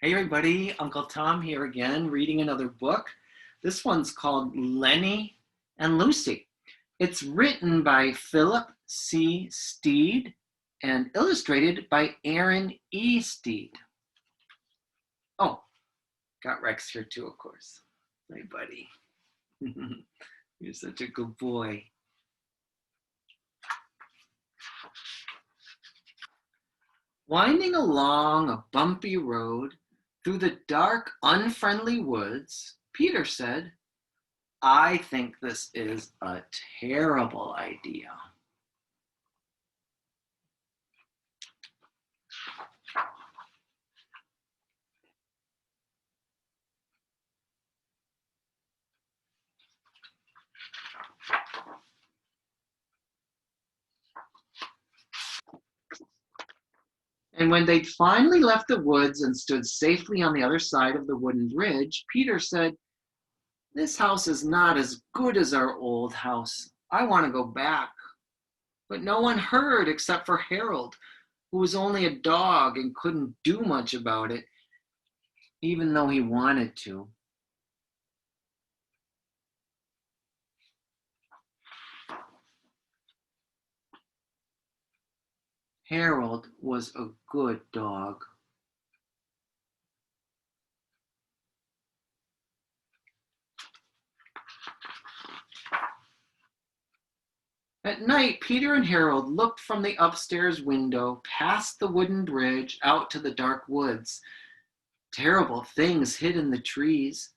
Hey everybody, Uncle Tom here again, reading another book. This one's called Lenny and Lucy. It's written by Philip C. Stead and illustrated by Erin E. Stead. Oh, got Rex here too, of course. My buddy. You're such a good boy. Winding along a bumpy road through the dark, unfriendly woods, Peter said, I think this is a terrible idea. And when they'd finally left the woods and stood safely on the other side of the wooden bridge, Peter said, This house is not as good as our old house. I want to go back. But no one heard except for Harold, who was only a dog and couldn't do much about it, even though he wanted to. Harold was a good dog. At night, Peter and Harold looked from the upstairs window, past the wooden bridge, out to the dark woods. Terrible things hid in the trees.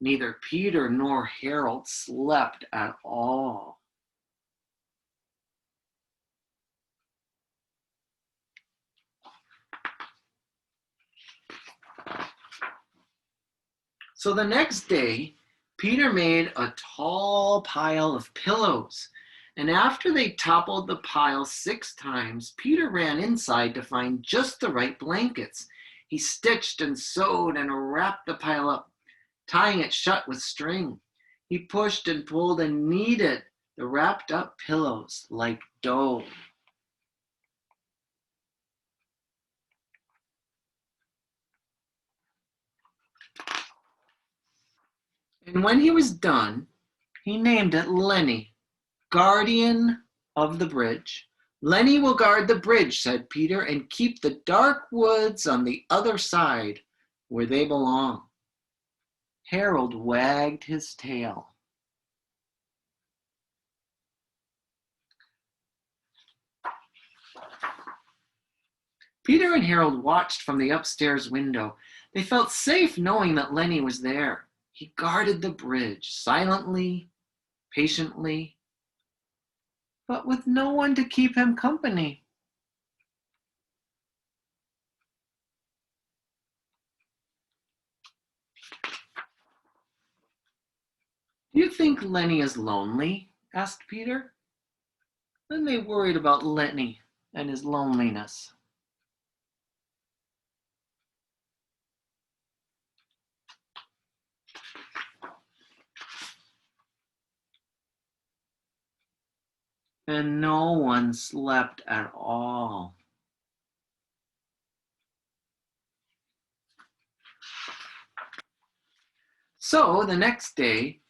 Neither Peter nor Harold slept at all. So the next day, Peter made a tall pile of pillows. And after they toppled the pile 6 times, Peter ran inside to find just the right blankets. He stitched and sewed and wrapped the pile up, tying it shut with string. He pushed and pulled and kneaded the wrapped up pillows like dough. And when he was done, he named it Lenny, guardian of the bridge. Lenny will guard the bridge, said Peter, and keep the dark woods on the other side where they belong. Harold wagged his tail. Peter and Harold watched from the upstairs window. They felt safe knowing that Lenny was there. He guarded the bridge silently, patiently, but with no one to keep him company. Do you think Lenny is lonely? Asked Peter. Then they worried about Lenny and his loneliness. And no one slept at all. So the next day,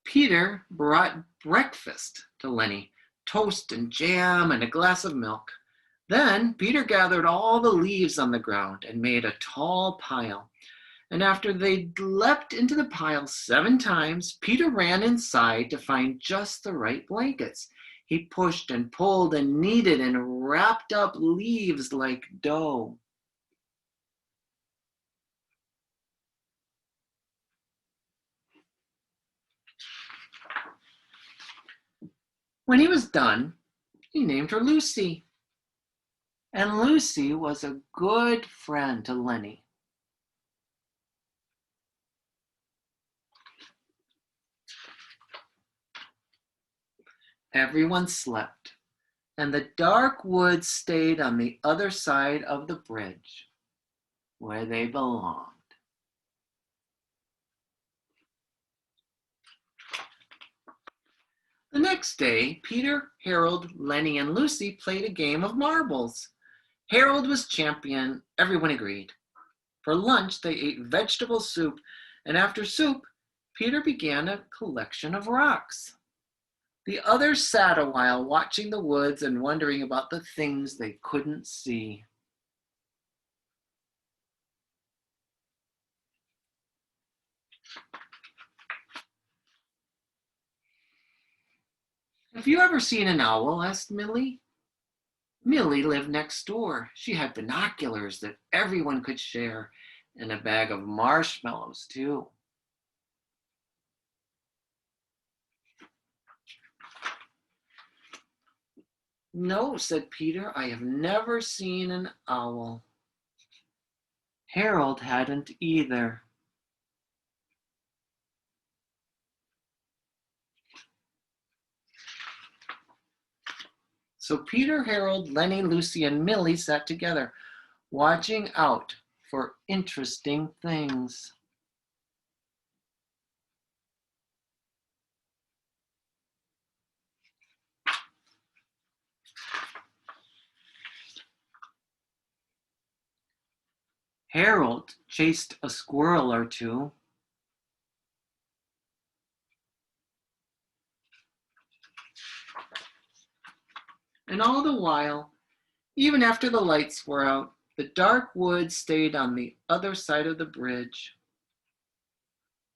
Peter brought breakfast to Lenny, toast and jam and a glass of milk. Then Peter gathered all the leaves on the ground and made a tall pile. And after they'd leapt into the pile 7 times, Peter ran inside to find just the right blankets. He pushed and pulled and kneaded and wrapped up leaves like dough. When he was done, he named her Lucy. And Lucy was a good friend to Lenny. Everyone slept, and the dark woods stayed on the other side of the bridge, where they belonged. The next day, Peter, Harold, Lenny, and Lucy played a game of marbles. Harold was champion, everyone agreed. For lunch, they ate vegetable soup, and after soup, Peter began a collection of rocks. The others sat a while watching the woods and wondering about the things they couldn't see. Have you ever seen an owl? Asked Millie. Millie lived next door. She had binoculars that everyone could share and a bag of marshmallows, too. No, said Peter, I have never seen an owl. Harold hadn't either. So Peter, Harold, Lenny, Lucy, and Millie sat together, watching out for interesting things. Harold chased a squirrel or two. And all the while, even after the lights were out, the dark woods stayed on the other side of the bridge,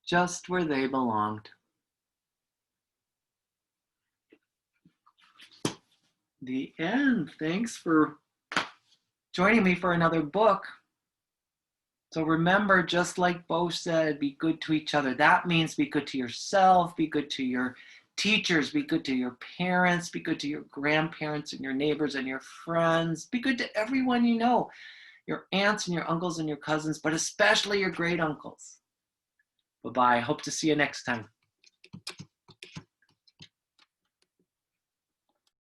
just where they belonged. The end. Thanks for joining me for another book. So remember, just like Bo said, be good to each other. That means be good to yourself, be good to your teachers, be good to your parents, be good to your grandparents and your neighbors and your friends. Be good to everyone you know, your aunts and your uncles and your cousins, but especially your great uncles. Bye-bye. Hope to see you next time.